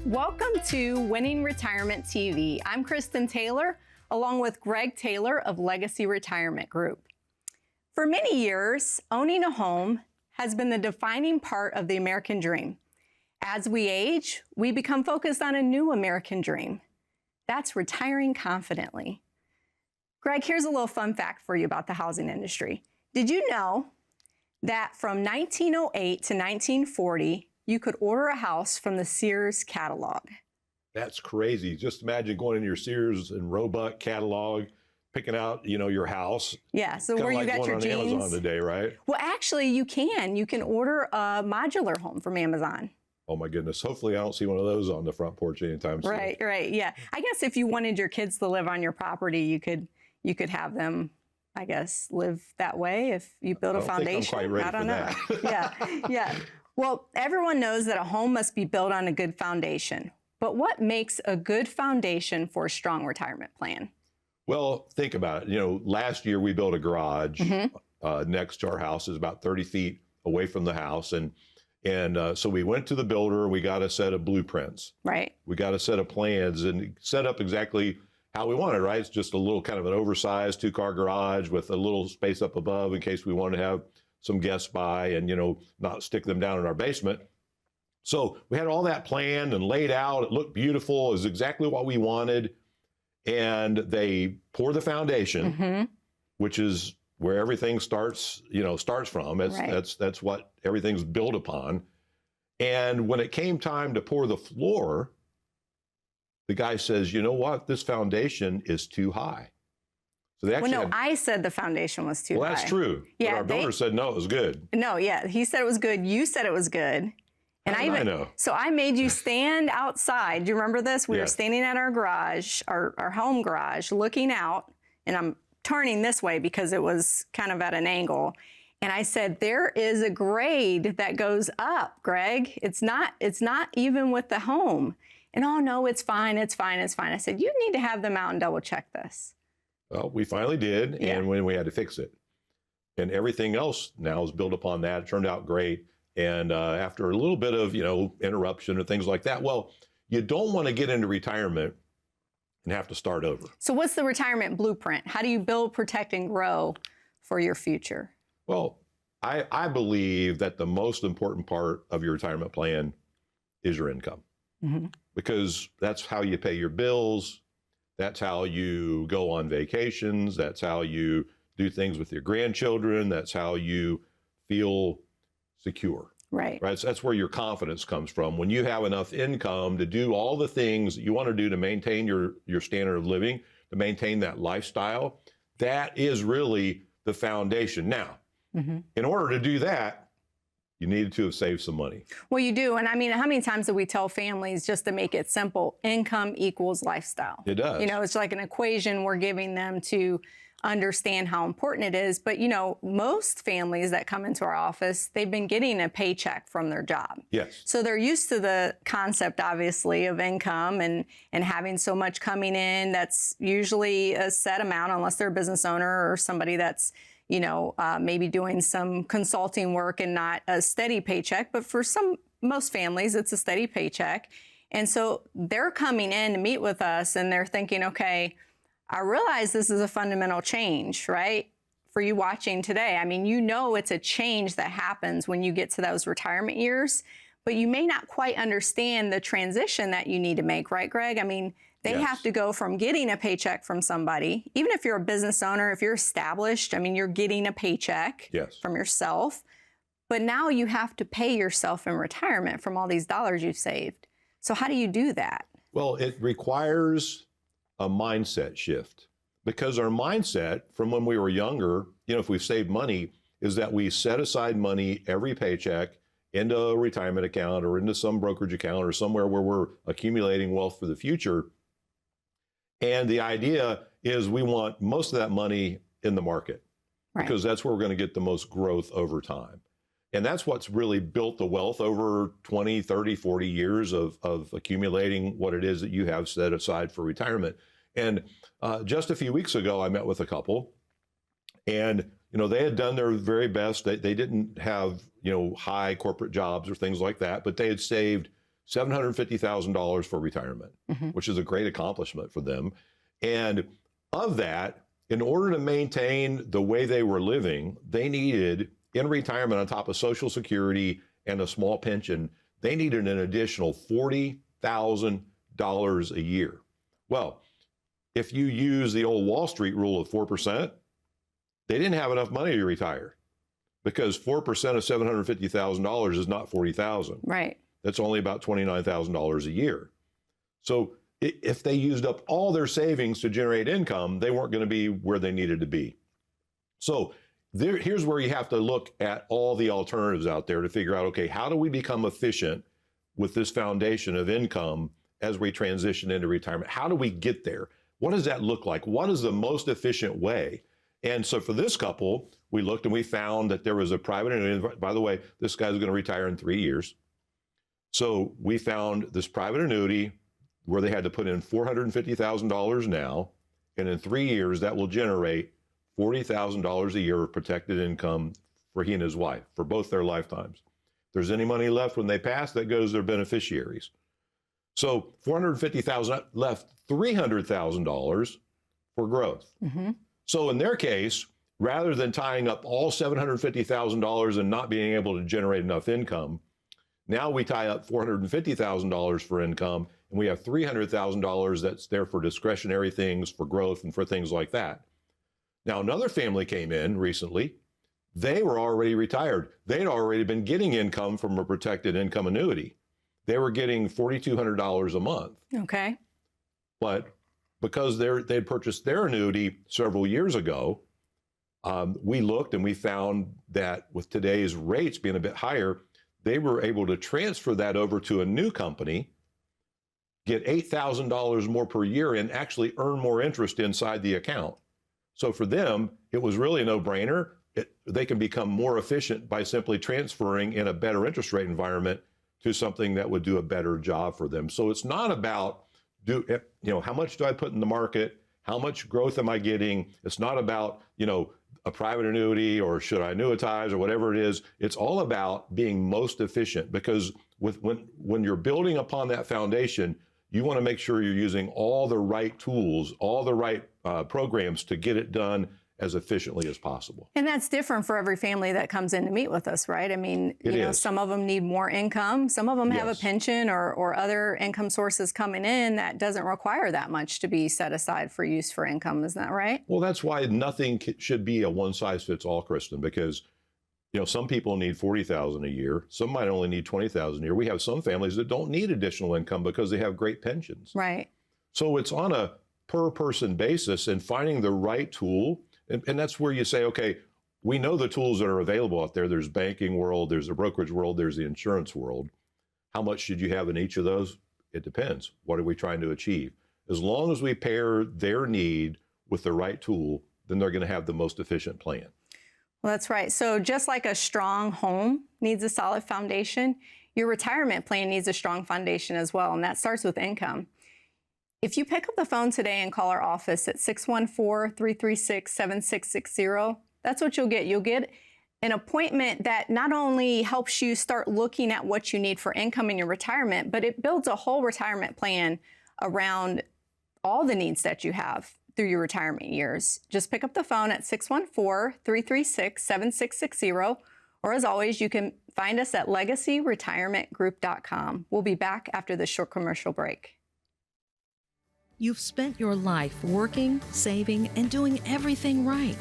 Welcome to Winning Retirement TV. I'm Kristin Taylor, along with Greg Taylor of Legacy Retirement Group. For many years, owning a home has been the defining part of the American dream. As we age, we become focused on a new American dream. That's retiring confidently. Greg, here's a little fun fact for you about the housing industry. Did you know that from 1908 to 1940, you could order a house from the Sears catalog? That's crazy. Just imagine going into your Sears and Roebuck catalog, picking out, your house. Yeah, so Kinda where you like got going your on jeans. Amazon today, right? Well, actually, you can. You can order a modular home from Amazon. Oh my goodness. Hopefully I don't see one of those on the front porch anytime soon. Right, yeah. I guess if you wanted your kids to live on your property, you could have them, I guess, live that way if you build a foundation. I don't think I'm quite ready for that. Yeah. Well, everyone knows that a home must be built on a good foundation. But what makes a good foundation for a strong retirement plan? Well, think about it. Last year we built a garage next to our house. It's about 30 feet away from the house. And so we went to the builder. We got a set of blueprints. Right. We got a set of plans and set up exactly how we wanted, right? It's just a little kind of an oversized 2-car garage with a little space up above in case we wanted to have some guests by and, not stick them down in our basement. So we had all that planned and laid out. It looked beautiful. It was exactly what we wanted. And they pour the foundation, which is where everything starts from. That's what everything's built upon. And when it came time to pour the floor, the guy says, you know what? This foundation is too high. So they actually I said the foundation was too high. Well, that's true. Yeah, but our builder said, no, it was good. No, yeah, he said it was good. You said it was good. And I know. So I made you stand outside. Do you remember this? We were Yes. standing at our garage, our home garage, looking out, and I'm turning this way because it was kind of at an angle. And I said, there is a grade that goes up, Greg. It's not even with the home. And oh no, it's fine. I said, you need to have them out and double check this. Well, we finally did, Yeah. and when we had to fix it. And everything else now is built upon that. It turned out great. And after a little bit of, interruption and things like that, well, you don't want to get into retirement and have to start over. So what's the retirement blueprint? How do you build, protect, and grow for your future? Well, I believe that the most important part of your retirement plan is your income. Because that's how you pay your bills. That's how you go on vacations. That's how you do things with your grandchildren. That's how you feel secure. Right. That's where your confidence comes from. When you have enough income to do all the things that you want to do to maintain your standard of living, to maintain that lifestyle, that is really the foundation. Now, in order to do that, you needed to have saved some money. Well, you do. And I mean, how many times do we tell families, just to make it simple, income equals lifestyle? It does. It's like an equation we're giving them to understand how important it is. But, most families that come into our office, they've been getting a paycheck from their job. Yes. So they're used to the concept, obviously, of income and having so much coming in. That's usually a set amount, unless they're a business owner or somebody that's maybe doing some consulting work and not a steady paycheck. But for most families, it's a steady paycheck. And so they're coming in to meet with us and they're thinking, okay, I realize this is a fundamental change, right? For you watching today, I mean, it's a change that happens when you get to those retirement years, but you may not quite understand the transition that you need to make, right, Greg? I mean, they Yes. have to go from getting a paycheck from somebody, even if you're a business owner, if you're established, I mean, you're getting a paycheck Yes. from yourself, but now you have to pay yourself in retirement from all these dollars you've saved. So how do you do that? Well, it requires a mindset shift, because our mindset from when we were younger, if we've saved money, is that we set aside money every paycheck into a retirement account or into some brokerage account or somewhere where we're accumulating wealth for the future. And the idea is we want most of that money in the market, Right. because that's where we're going to get the most growth over time. And that's what's really built the wealth over 20, 30, 40 years of accumulating what it is that you have set aside for retirement. And just a few weeks ago, I met with a couple, and they had done their very best. They didn't have high corporate jobs or things like that, but they had saved $750,000 for retirement, which is a great accomplishment for them. And of that, in order to maintain the way they were living, they needed, in retirement on top of Social Security and a small pension, they needed an additional $40,000 a year. Well, if you use the old Wall Street rule of 4%, they didn't have enough money to retire, because 4% of $750,000 is not $40,000. Right. That's only about $29,000 a year. So if they used up all their savings to generate income, they weren't going to be where they needed to be. So here's where you have to look at all the alternatives out there to figure out, okay, how do we become efficient with this foundation of income as we transition into retirement? How do we get there? What does that look like? What is the most efficient way? And so for this couple, we looked and we found that there was a private annuity. By the way, this guy's going to retire in 3 years. So we found this private annuity where they had to put in $450,000 now, and in 3 years that will generate $40,000 a year of protected income for he and his wife for both their lifetimes. If there's any money left when they pass, that goes to their beneficiaries. So $450,000 left $300,000 for growth. So in their case, rather than tying up all $750,000 and not being able to generate enough income, now we tie up $450,000 for income, and we have $300,000 that's there for discretionary things, for growth, and for things like that. Now, another family came in recently. They were already retired. They'd already been getting income from a protected income annuity. They were getting $4,200 a month. Okay. But because they'd purchased their annuity several years ago, we looked and we found that with today's rates being a bit higher, they were able to transfer that over to a new company, get $8,000 more per year, and actually earn more interest inside the account. So for them, it was really a no-brainer. They can become more efficient by simply transferring in a better interest rate environment to something that would do a better job for them. So it's not about, how much do I put in the market? How much growth am I getting? It's not about, a private annuity or should I annuitize or whatever it is. It's all about being most efficient, because when you're building upon that foundation, you want to make sure you're using all the right tools, all the right programs to get it done as efficiently as possible. And that's different for every family that comes in to meet with us, right? I mean, some of them need more income. Some of them have a pension or other income sources coming in that doesn't require that much to be set aside for use for income. Isn't that right? Well, that's why nothing should be a one-size-fits-all, Kristin, because some people need $40,000 a year. Some might only need $20,000 a year. We have some families that don't need additional income because they have great pensions. Right. So it's on a per-person basis, and finding the right tool. And that's where you say, okay, we know the tools that are available out there. There's banking world, there's the brokerage world, there's the insurance world. How much should you have in each of those? It depends. What are we trying to achieve? As long as we pair their need with the right tool, then they're going to have the most efficient plan. Well, that's right. So just like a strong home needs a solid foundation, your retirement plan needs a strong foundation as well. And that starts with income. If you pick up the phone today and call our office at 614-336-7660, that's what you'll get. You'll get an appointment that not only helps you start looking at what you need for income in your retirement, but it builds a whole retirement plan around all the needs that you have through your retirement years. Just pick up the phone at 614-336-7660, or as always, you can find us at legacyretirementgroup.com. We'll be back after this short commercial break. You've spent your life working, saving, and doing everything right.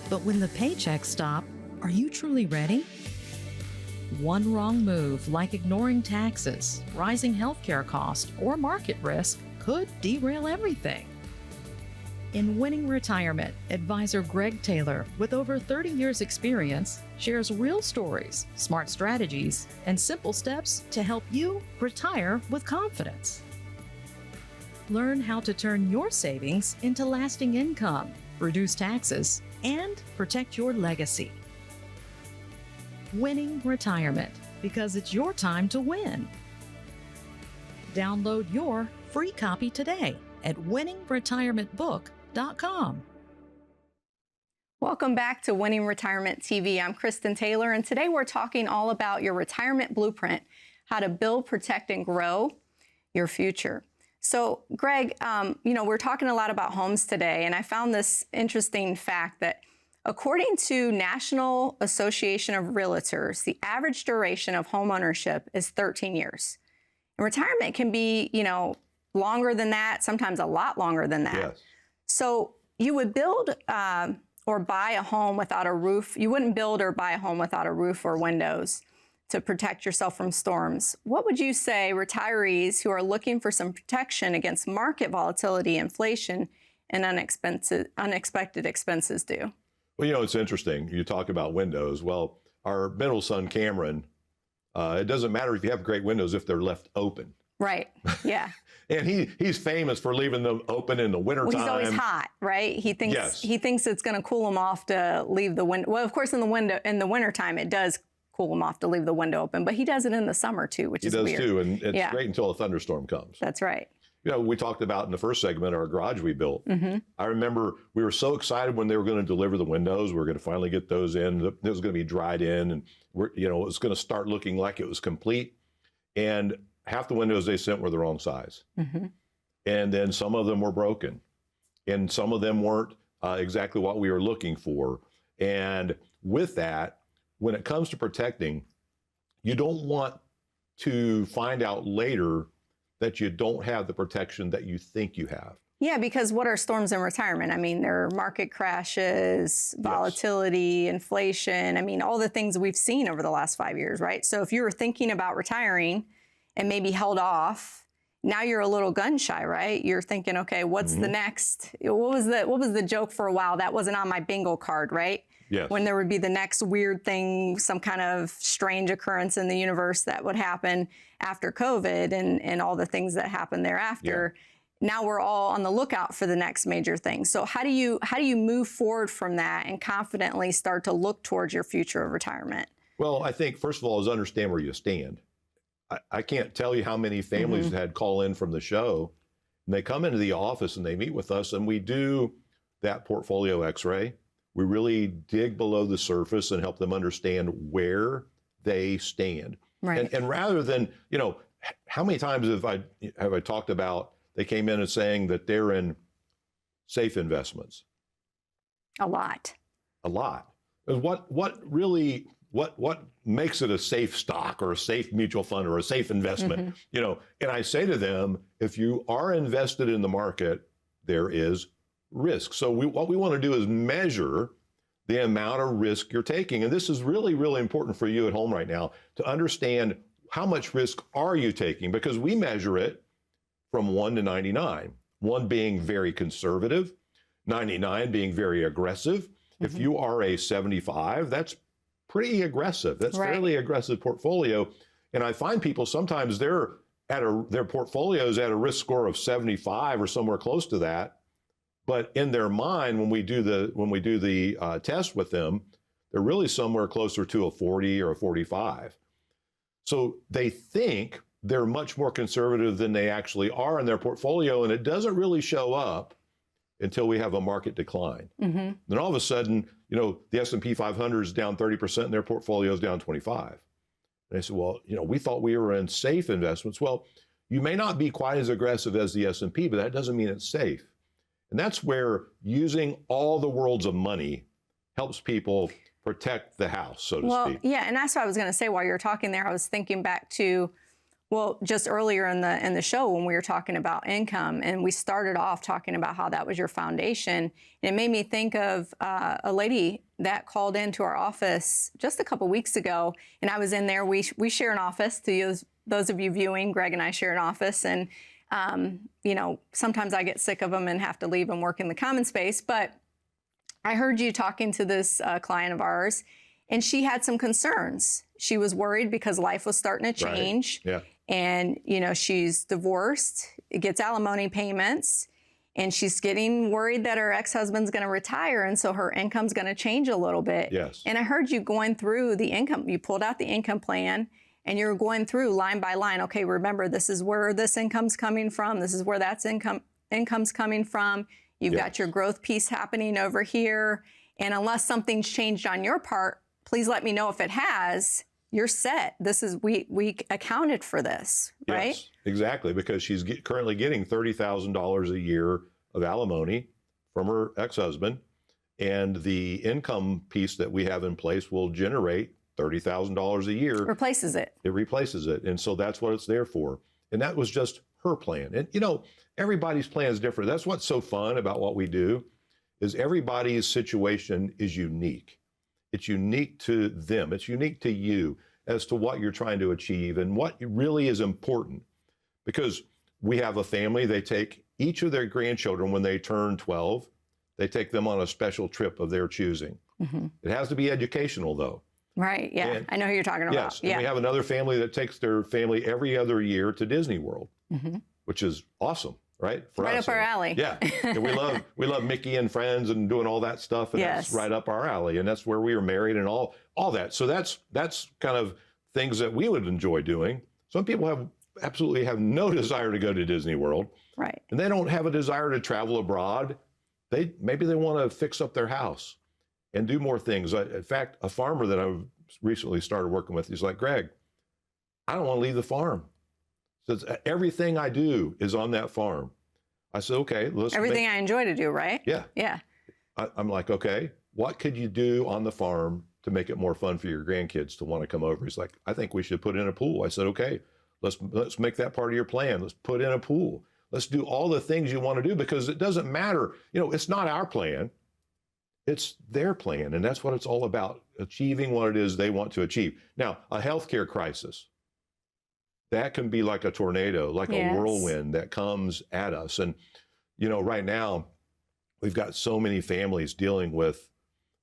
But when the paychecks stop, are you truly ready? One wrong move, like ignoring taxes, rising healthcare costs, or market risk, could derail everything. In Winning Retirement, advisor Greg Taylor, with over 30 years' experience, shares real stories, smart strategies, and simple steps to help you retire with confidence. Learn how to turn your savings into lasting income, reduce taxes, and protect your legacy. Winning Retirement, because it's your time to win. Download your free copy today at winningretirementbook.com. Welcome back to Winning Retirement TV. I'm Kristin Taylor, and today we're talking all about your retirement blueprint, how to build, protect, and grow your future. So, Greg, we're talking a lot about homes today, and I found this interesting fact that according to National Association of Realtors, the average duration of home ownership is 13 years. And retirement can be, longer than that, sometimes a lot longer than that. Yes. So you would build or buy a home without a roof. You wouldn't build or buy a home without a roof or windows to protect yourself from storms. What would you say retirees who are looking for some protection against market volatility, inflation, and unexpected expenses do? Well, it's interesting. You talk about windows. Well, our middle son, Cameron, it doesn't matter if you have great windows if they're left open. Right. Yeah. And he's famous for leaving them open in the wintertime. Well, he's always hot, right? He thinks it's going to cool him off to leave the window. Well, of course, in the wintertime, it does cool him off to leave the window open, but he does it in the summer too, which is weird. He does too, and it's great until a thunderstorm comes. That's right. We talked about in the first segment our garage we built. Mm-hmm. I remember we were so excited when they were going to deliver the windows. We were going to finally get those in. It was going to be dried in, and it was going to start looking like it was complete. And half the windows they sent were the wrong size. Mm-hmm. And then some of them were broken, and some of them weren't exactly what we were looking for. And with that, when it comes to protecting, you don't want to find out later that you don't have the protection that you think you have. Yeah, because what are storms in retirement? I mean, there are market crashes, volatility, inflation. I mean, all the things we've seen over the last 5 years, right? So if you were thinking about retiring and maybe held off, now you're a little gun shy, right? You're thinking, okay, what's the next? What was the joke for a while? That wasn't on my bingo card, right? Yes. When there would be the next weird thing, some kind of strange occurrence in the universe that would happen after COVID and all the things that happened thereafter. Yeah. Now we're all on the lookout for the next major thing. So how do you move forward from that and confidently start to look towards your future of retirement? Well, I think first of all is understand where you stand. I can't tell you how many families had call in from the show, and they come into the office and they meet with us, and we do that portfolio x-ray. We really dig below the surface and help them understand where they stand. Right. And rather than, how many times have I talked about they came in and saying that they're in safe investments? A lot. A lot. What makes it a safe stock or a safe mutual fund or a safe investment? And I say to them, if you are invested in the market, there is risk. So what we want to do is measure the amount of risk you're taking. And this is really, really important for you at home right now to understand how much risk are you taking, because we measure it from 1 to 99, 1 being very conservative, 99 being very aggressive. If you are a 75, that's pretty aggressive. That's fairly aggressive portfolio. And I find people sometimes their portfolio's at a risk score of 75 or somewhere close to that. But in their mind, when we do the test with them, they're really somewhere closer to a 40 or a 45. So they think they're much more conservative than they actually are in their portfolio, and it doesn't really show up until we have a market decline. Then all of a sudden, the S&P 500 is down 30% and their portfolio is down 25. And I said, well, we thought we were in safe investments. Well, you may not be quite as aggressive as the S&P, but that doesn't mean it's safe. And that's where using all the worlds of money helps people protect the house, so to speak. Well, yeah, and that's what I was going to say while you were talking there. I was thinking back to, just earlier in the show when we were talking about income, and we started off talking about how that was your foundation. And it made me think of a lady that called into our office just a couple weeks ago, and I was in there. We share an office. To those of you viewing, Greg and I share an office, and sometimes I get sick of them and have to leave and work in the common space. But I heard you talking to this client of ours, and she had some concerns. She was worried because life was starting to change. Right. Yeah. And, she's divorced, gets alimony payments, and she's getting worried that her ex-husband's going to retire, and so her income's going to change a little bit. Yes. And I heard you going through the income. You pulled out the income plan, and you're going through line by line. Okay, remember, this is where this income's coming from. This is where that's income's coming from. You've got your growth piece happening over here. And unless something's changed on your part, please let me know if it has. you're set. This is, we accounted for this, right? Yes, exactly, because she's currently getting $30,000 a year of alimony from her ex-husband, and the income piece that we have in place will generate $30,000 a year. Replaces it. It replaces it, and so that's what it's there for. And that was just her plan. And you know, everybody's plan is different. That's what's so fun about what we do, is everybody's situation is unique. It's unique to them. It's unique to you as to what you're trying to achieve and what really is important. Because we have a family, they take each of their grandchildren when they turn 12, they take them on a special trip of their choosing. Mm-hmm. It has to be educational though. Right, yeah. And, I know who you're talking about. Yes, yeah. and we have another family that takes their family every other year to Disney World, mm-hmm. which is awesome, right? For right us. up our alley. Yeah, and we love Mickey and Friends and doing all that stuff, and yes. that's right up our alley, and that's where we were married and all that. So that's kind of things that we would enjoy doing. Some people absolutely have no desire to go to Disney World, right? And they don't have a desire to travel abroad. Maybe they want to fix up their house and do more things. In fact, a farmer that I've recently started working with, he's like, Greg, I don't want to leave the farm. Says everything I do is on that farm. I said, okay, everything I enjoy to do, right? Yeah. Yeah. I'm like, okay, what could you do on the farm to make it more fun for your grandkids to want to come over? He's like, I think we should put in a pool. I said, okay, let's make that part of your plan. Let's put in a pool. Let's do all the things you want to do, because it doesn't matter. You know, it's not our plan. It's their plan. And that's what it's all about, achieving what it is they want to achieve. Now, a healthcare crisis, that can be like a tornado, like yes. a whirlwind that comes at us. And, you know, right now, we've got so many families dealing with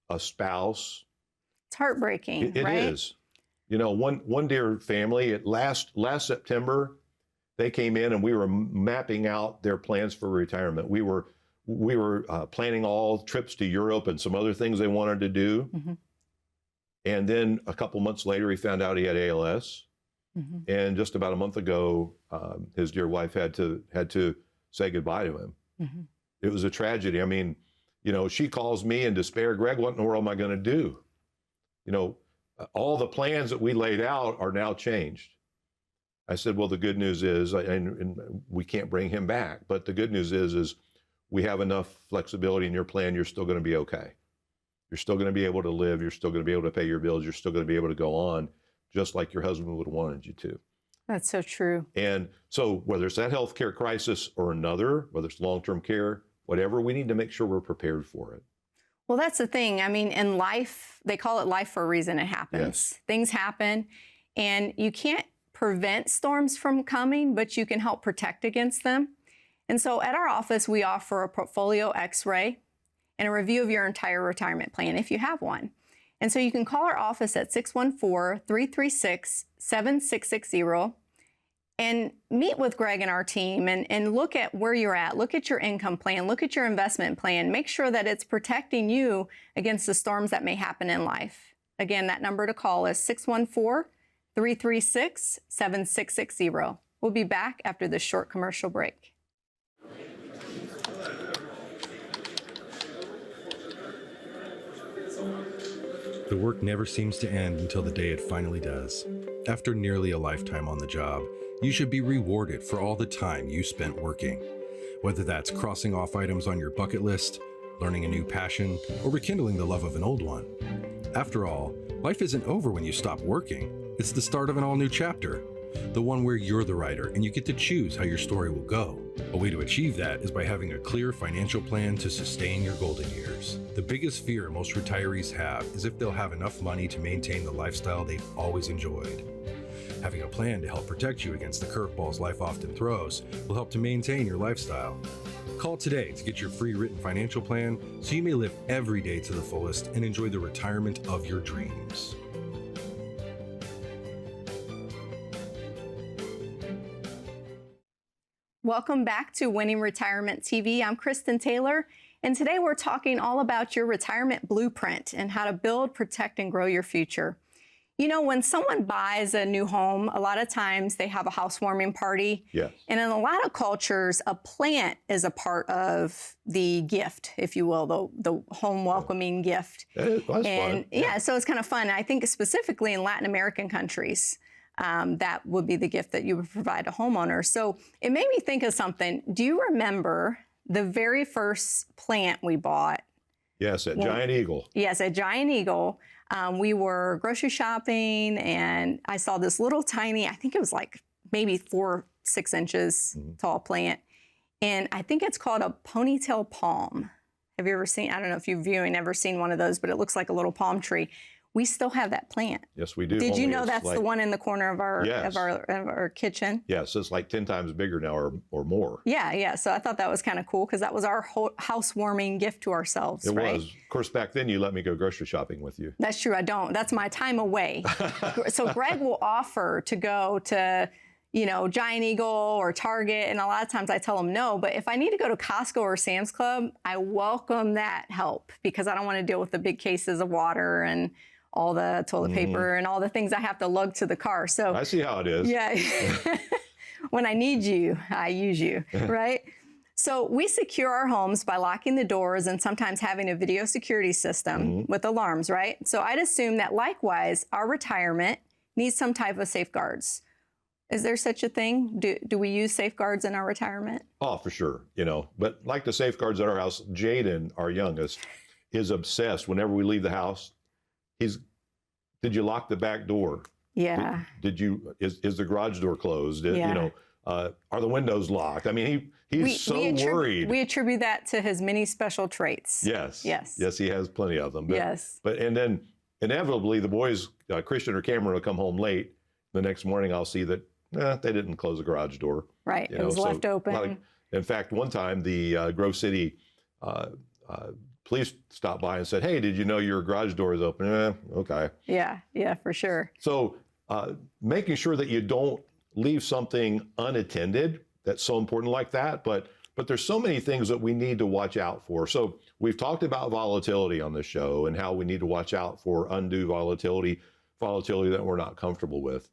a spouse. It's heartbreaking, It right? is. You know, one dear family, last September, they came in and we were mapping out their plans for retirement. We were planning all trips to Europe and some other things they wanted to do. Mm-hmm. And then a couple months later, he found out he had ALS. Mm-hmm. And just about a month ago, his dear wife had to say goodbye to him. Mm-hmm. It was a tragedy. I mean, you know, she calls me in despair, Greg, what in the world am I going to do? You know, all the plans that we laid out are now changed. I said, well, the good news is, and we can't bring him back, but the good news is we have enough flexibility in your plan. You're still going to be okay. You're still going to be able to live. You're still going to be able to pay your bills. You're still going to be able to go on just like your husband would have wanted you to. That's so true. And so whether it's that healthcare crisis or another, whether it's long-term care, whatever, we need to make sure we're prepared for it. Well, that's the thing. I mean, in life, they call it life for a reason. It happens. Yes. Things happen, and you can't prevent storms from coming, but you can help protect against them. And so at our office, we offer a portfolio x-ray and a review of your entire retirement plan if you have one. And so you can call our office at 614-336-7660 and meet with Greg and our team and look at where you're at, look at your income plan, look at your investment plan, make sure that it's protecting you against the storms that may happen in life. Again, that number to call is 614-336-7660. We'll be back after this short commercial break. The work never seems to end until the day it finally does. After nearly a lifetime on the job, you should be rewarded for all the time you spent working. Whether that's crossing off items on your bucket list, learning a new passion, or rekindling the love of an old one. After all, life isn't over when you stop working. It's the start of an all-new chapter. The one where you're the writer and you get to choose how your story will go. A way to achieve that is by having a clear financial plan to sustain your golden years. The biggest fear most retirees have is if they'll have enough money to maintain the lifestyle they've always enjoyed. Having a plan to help protect you against the curveballs life often throws will help to maintain your lifestyle. Call today to get your free written financial plan so you may live every day to the fullest and enjoy the retirement of your dreams. Welcome back to Winning Retirement TV. I'm Kristin Taylor, and today we're talking all about your retirement blueprint and how to build, protect, and grow your future. You know, when someone buys a new home, a lot of times they have a housewarming party. Yes. And in a lot of cultures, a plant is a part of the gift, if you will, the home welcoming gift. Well, that's And fun. yeah, so it's kind of fun. I think specifically in Latin American countries, that would be the gift that you would provide a homeowner. So it made me think of something. Do you remember the very first plant we bought? Yes, at Giant Eagle. Yes, at Giant Eagle. We were grocery shopping and I saw this little tiny, I think it was like maybe 4-6 inches tall plant. And I think it's called a ponytail palm. Have you ever seen, I don't know if you've ever seen one of those, but it looks like a little palm tree. We still have that plant. Yes, we do. Did you Only know it's that's the one in the corner of our Yes. of our kitchen? Yes, it's like 10 times bigger now or more. Yeah. So I thought that was kind of cool because that was our housewarming gift to ourselves, It right? was. Of course, back then you let me go grocery shopping with you. That's true. I don't. That's my time away. So Greg will offer to go to, Giant Eagle or Target. And a lot of times I tell him no. But if I need to go to Costco or Sam's Club, I welcome that help because I don't want to deal with the big cases of water and all the toilet paper and all the things I have to lug to the car. So I see how it is. yeah, when I need you, I use you, right? So we secure our homes by locking the doors and sometimes having a video security system with alarms, right? So I'd assume that likewise, our retirement needs some type of safeguards. Is there such a thing? Do we use safeguards in our retirement? Oh, for sure. But like the safeguards at our house, Jaden, our youngest, is obsessed. Whenever we leave the house, did you lock the back door? Yeah. Is the garage door closed? Yeah. Are the windows locked? I mean, he's so worried. We attribute that to his many special traits. Yes. Yes. Yes, he has plenty of them. Yes. And then inevitably the boys, Kristin or Cameron, will come home late. The next morning I'll see that they didn't close the garage door. Right. It was left open. In fact, one time the Grove City police stopped by and said, "Hey, did you know your garage door is open?" Okay. Yeah, for sure. So making sure that you don't leave something unattended, that's so important like that. But there's so many things that we need to watch out for. So we've talked about volatility on this show and how we need to watch out for undue volatility that we're not comfortable with.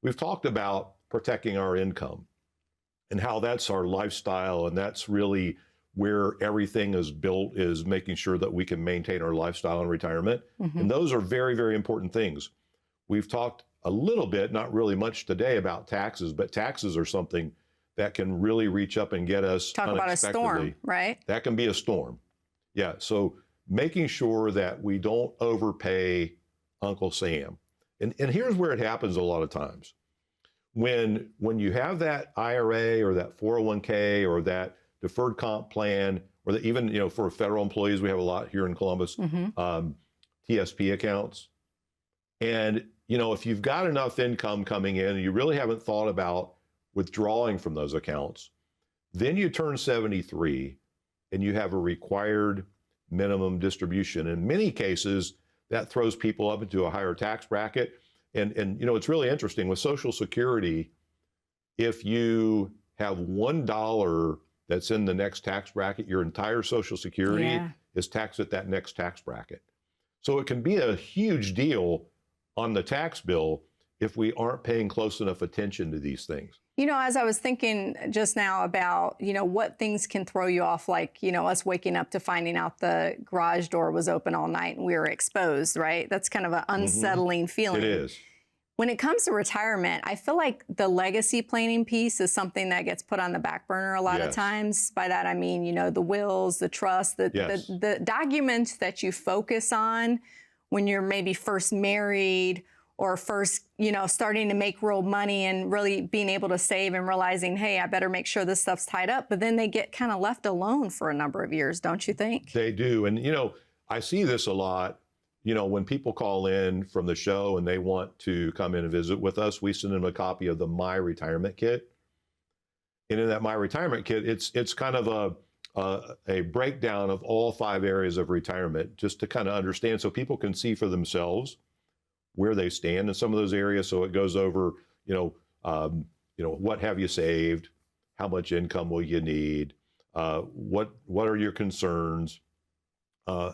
We've talked about protecting our income and how that's our lifestyle, and that's really where everything is built, is making sure that we can maintain our lifestyle in retirement. And those are very, very important things. We've talked a little bit, not really much today, about taxes, but taxes are something that can really reach up and get us Talk about a unexpectedly. storm, right? That can be a storm. Yeah, so making sure that we don't overpay Uncle Sam. And here's where it happens a lot of times. When you have that IRA or that 401k or that deferred comp plan, or that even, for federal employees, we have a lot here in Columbus, TSP accounts. And, if you've got enough income coming in and you really haven't thought about withdrawing from those accounts, then you turn 73 and you have a required minimum distribution. In many cases, that throws people up into a higher tax bracket. And it's really interesting with Social Security, if you have $1 that's in the next tax bracket, your entire Social Security is taxed at that next tax bracket. So it can be a huge deal on the tax bill if we aren't paying close enough attention to these things. As I was thinking just now about, what things can throw you off, like, us waking up to finding out the garage door was open all night and we were exposed, right? That's kind of an unsettling feeling. It is. When it comes to retirement, I feel like the legacy planning piece is something that gets put on the back burner a lot of times. By that, I mean, the wills, the trust, the documents that you focus on when you're maybe first married or first, starting to make real money and really being able to save and realizing, hey, I better make sure this stuff's tied up. But then they get kind of left alone for a number of years, don't you think? They do. And, I see this a lot. When people call in from the show and they want to come in and visit with us, we send them a copy of the My Retirement Kit. And in that My Retirement Kit, it's kind of a breakdown of all 5 areas of retirement, just to kind of understand so people can see for themselves where they stand in some of those areas. So it goes over, what have you saved? How much income will you need? What are your concerns?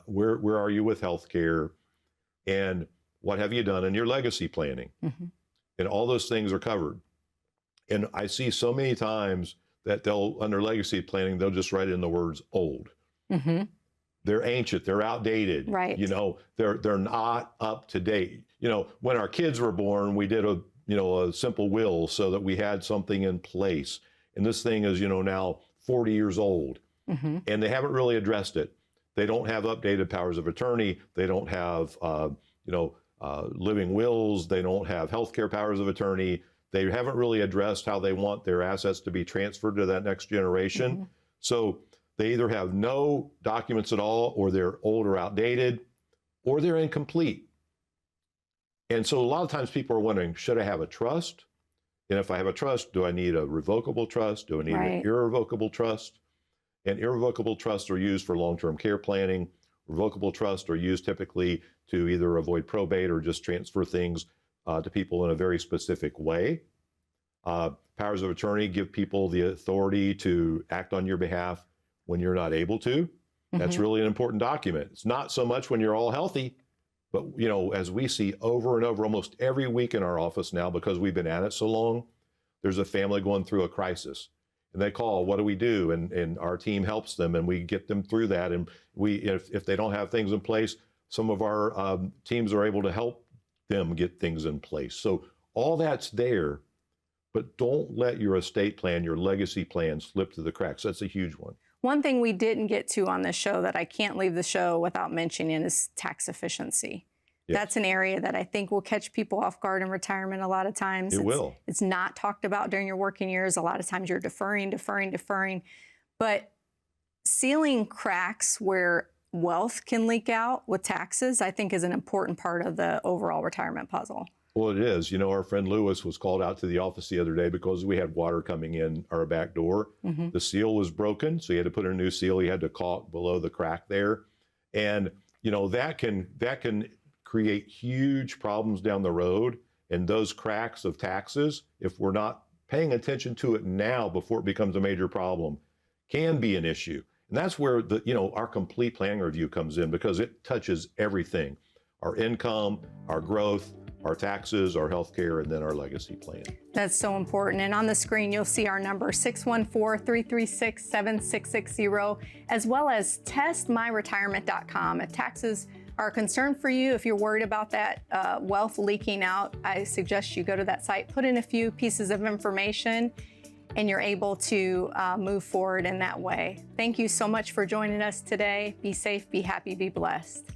Where are you with healthcare? And what have you done in your legacy planning? Mhm. And all those things are covered. And I see so many times that they'll, under legacy planning, they'll just write in the words old. Mhm. They're ancient, they're outdated. Right. You know, they're not up to date. You know, when our kids were born, we did a simple will so that we had something in place. And this thing is, now 40 years old, Mhm. and they haven't really addressed it. They don't have updated powers of attorney. They don't have, living wills. They don't have healthcare powers of attorney. They haven't really addressed how they want their assets to be transferred to that next generation. Mhm. So they either have no documents at all, or they're old or outdated, or they're incomplete. And so a lot of times people are wondering, should I have a trust? And if I have a trust, do I need a revocable trust? Do I need an Right. irrevocable trust? And irrevocable trusts are used for long-term care planning. Revocable trusts are used typically to either avoid probate or just transfer things to people in a very specific way. Powers of attorney give people the authority to act on your behalf when you're not able to. That's Mhm. really an important document. It's not so much when you're all healthy, but as we see over and over, almost every week in our office now, because we've been at it so long, there's a family going through a crisis. And they call, what do we do? And our team helps them, and we get them through that. And if they don't have things in place, some of our teams are able to help them get things in place. So all that's there, but don't let your estate plan, your legacy plan slip through the cracks. That's a huge one. One thing we didn't get to on this show that I can't leave the show without mentioning is tax efficiency. Yes. That's an area that I think will catch people off guard in retirement a lot of times. It will. It's not talked about during your working years. A lot of times you're deferring. But sealing cracks where wealth can leak out with taxes, I think, is an important part of the overall retirement puzzle. Well, it is. Our friend Lewis was called out to the office the other day because we had water coming in our back door. Mhm. The seal was broken, so he had to put in a new seal. He had to caulk below the crack there. And, that can create huge problems down the road. And those cracks of taxes, if we're not paying attention to it now before it becomes a major problem, can be an issue. And that's where our complete planning review comes in, because it touches everything: our income, our growth, our taxes, our healthcare, and then our legacy plan. That's so important. And on the screen, you'll see our number, 614-336-7660, as well as testmyretirement.com. If taxes are a concern for you, if you're worried about that wealth leaking out, I suggest you go to that site, put in a few pieces of information, and you're able to move forward in that way. Thank you so much for joining us today. Be safe, be happy, be blessed.